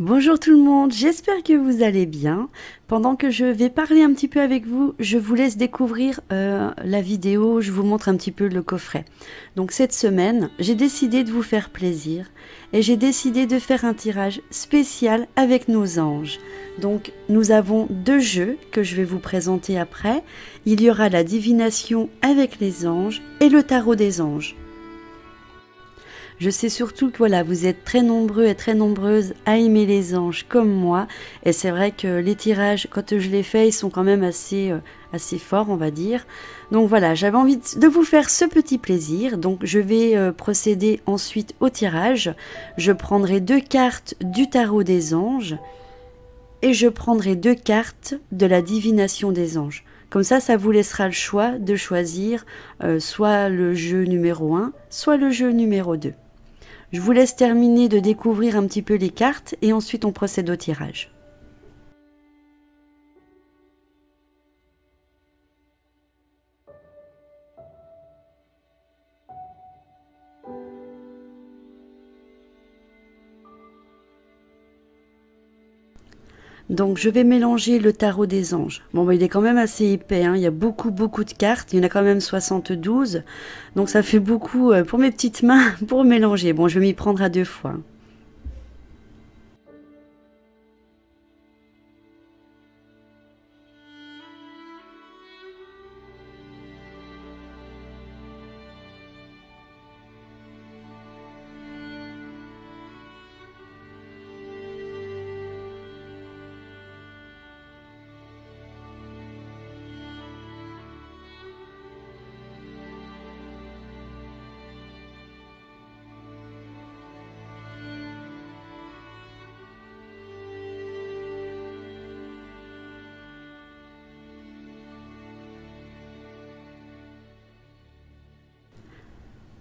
Bonjour tout le monde, j'espère que vous allez bien. Pendant que je vais parler un petit peu avec vous, je vous laisse découvrir la vidéo, je vous montre un petit peu le coffret. Donc cette semaine, j'ai décidé de vous faire plaisir et j'ai décidé de faire un tirage spécial avec nos anges. Donc nous avons deux jeux que je vais vous présenter après. Il y aura la divination avec les anges et le tarot des anges. Je sais surtout que voilà, vous êtes très nombreux et très nombreuses à aimer les anges comme moi. Et c'est vrai que les tirages, quand je les fais, ils sont quand même assez forts, on va dire. Donc voilà, j'avais envie de vous faire ce petit plaisir. Donc je vais procéder ensuite au tirage. Je prendrai 2 cartes du tarot des anges. Et je prendrai 2 cartes de la divination des anges. Comme ça vous laissera le choix de choisir soit le jeu numéro 1, soit le jeu numéro 2. Je vous laisse terminer de découvrir un petit peu les cartes et ensuite on procède au tirage. Donc je vais mélanger le tarot des anges. Bon, il est quand même assez épais, hein. Il y a beaucoup de cartes, il y en a quand même 72. Donc ça fait beaucoup pour mes petites mains pour mélanger. Bon, je vais m'y prendre à 2 fois.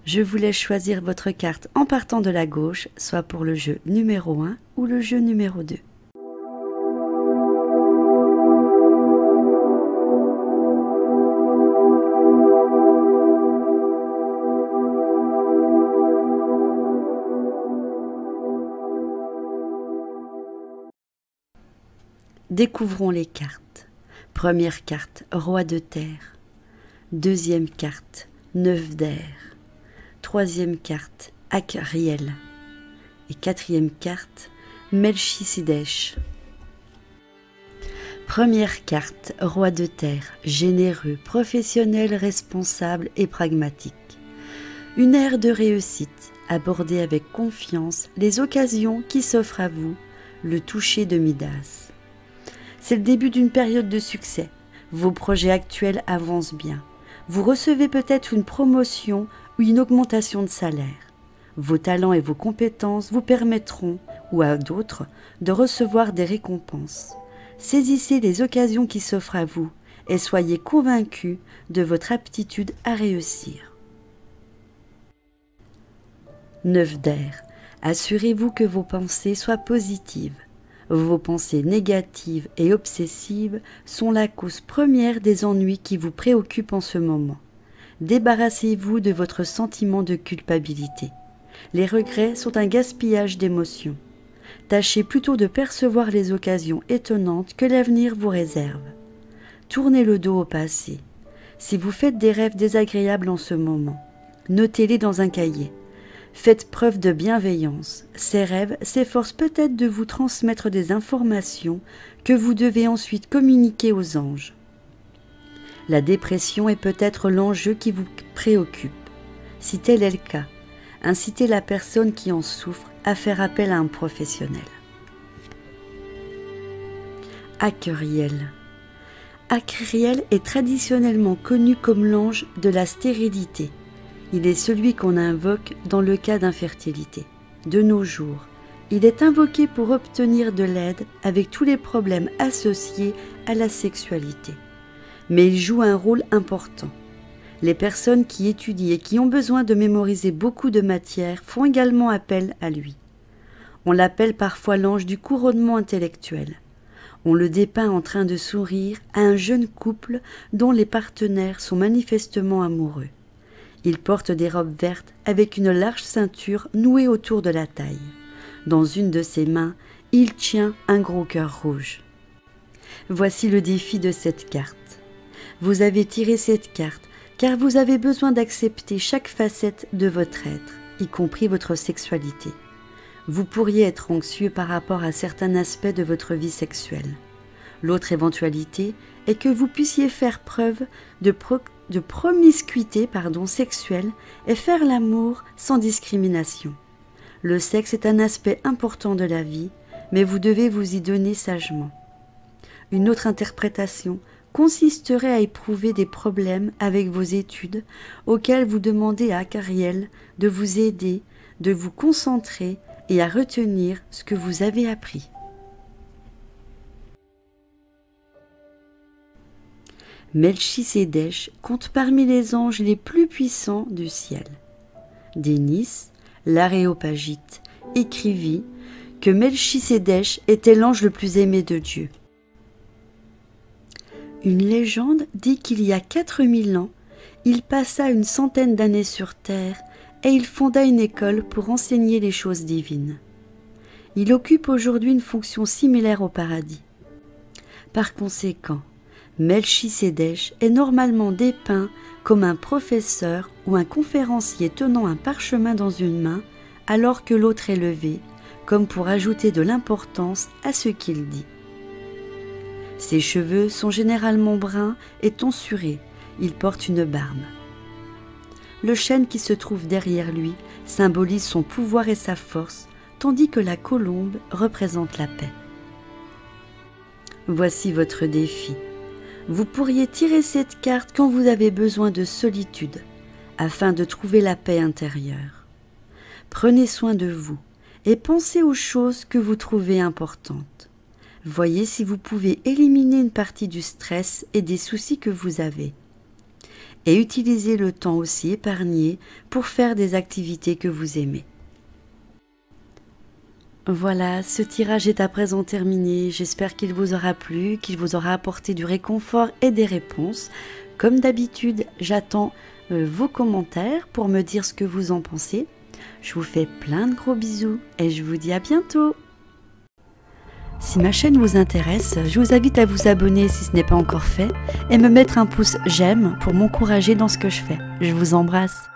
Je vous laisse choisir votre carte en partant de la gauche, soit pour le jeu numéro 1 ou le jeu numéro 2. Découvrons les cartes. Première carte, roi de terre. Deuxième carte, 9 d'air. Troisième carte, Akriel. Et quatrième carte, Melchisedech. Première carte, roi de terre, généreux, professionnel, responsable et pragmatique. Une ère de réussite, abordez avec confiance les occasions qui s'offrent à vous, le toucher de Midas. C'est le début d'une période de succès. Vos projets actuels avancent bien. Vous recevez peut-être une promotion ou une augmentation de salaire. Vos talents et vos compétences vous permettront, ou à d'autres, de recevoir des récompenses. Saisissez les occasions qui s'offrent à vous et soyez convaincus de votre aptitude à réussir. 9 d'air. Assurez-vous que vos pensées soient positives. Vos pensées négatives et obsessives sont la cause première des ennuis qui vous préoccupent en ce moment. Débarrassez-vous de votre sentiment de culpabilité. Les regrets sont un gaspillage d'émotions. Tâchez plutôt de percevoir les occasions étonnantes que l'avenir vous réserve. Tournez le dos au passé. Si vous faites des rêves désagréables en ce moment, notez-les dans un cahier. Faites preuve de bienveillance. Ces rêves s'efforcent peut-être de vous transmettre des informations que vous devez ensuite communiquer aux anges. La dépression est peut-être l'enjeu qui vous préoccupe. Si tel est le cas, incitez la personne qui en souffre à faire appel à un professionnel. Akriel. Akriel est traditionnellement connu comme l'ange de la stérilité. Il est celui qu'on invoque dans le cas d'infertilité. De nos jours, il est invoqué pour obtenir de l'aide avec tous les problèmes associés à la sexualité. Mais il joue un rôle important. Les personnes qui étudient et qui ont besoin de mémoriser beaucoup de matière font également appel à lui. On l'appelle parfois l'ange du couronnement intellectuel. On le dépeint en train de sourire à un jeune couple dont les partenaires sont manifestement amoureux. Il porte des robes vertes avec une large ceinture nouée autour de la taille. Dans une de ses mains, Il tient un gros cœur rouge. Voici le défi de cette carte. Vous avez tiré cette carte car vous avez besoin d'accepter chaque facette de votre être, y compris votre sexualité. Vous pourriez être anxieux par rapport à certains aspects de votre vie sexuelle. L'autre éventualité est que vous puissiez faire preuve de promiscuité sexuelle et faire l'amour sans discrimination. Le sexe est un aspect important de la vie, mais vous devez vous y donner sagement. Une autre interprétation consisterait à éprouver des problèmes avec vos études auxquels vous demandez à Cariel de vous aider, de vous concentrer et à retenir ce que vous avez appris. Melchisédech compte parmi les anges les plus puissants du ciel. Dénis, l'Aréopagite, écrivit que Melchisédech était l'ange le plus aimé de Dieu. Une légende dit qu'il y a 4000 ans, il passa une centaine d'années sur terre et il fonda une école pour enseigner les choses divines. Il occupe aujourd'hui une fonction similaire au paradis. Par conséquent, Melchisédech est normalement dépeint comme un professeur ou un conférencier tenant un parchemin dans une main alors que l'autre est levé, comme pour ajouter de l'importance à ce qu'il dit. Ses cheveux sont généralement bruns et tonsurés, il porte une barbe. Le chêne qui se trouve derrière lui symbolise son pouvoir et sa force, tandis que la colombe représente la paix. Voici votre défi. Vous pourriez tirer cette carte quand vous avez besoin de solitude, afin de trouver la paix intérieure. Prenez soin de vous et pensez aux choses que vous trouvez importantes. Voyez si vous pouvez éliminer une partie du stress et des soucis que vous avez. Et utilisez le temps aussi épargné pour faire des activités que vous aimez. Voilà, ce tirage est à présent terminé. J'espère qu'il vous aura plu, qu'il vous aura apporté du réconfort et des réponses. Comme d'habitude, j'attends vos commentaires pour me dire ce que vous en pensez. Je vous fais plein de gros bisous et je vous dis à bientôt. Si ma chaîne vous intéresse, je vous invite à vous abonner si ce n'est pas encore fait et me mettre un pouce j'aime pour m'encourager dans ce que je fais. Je vous embrasse.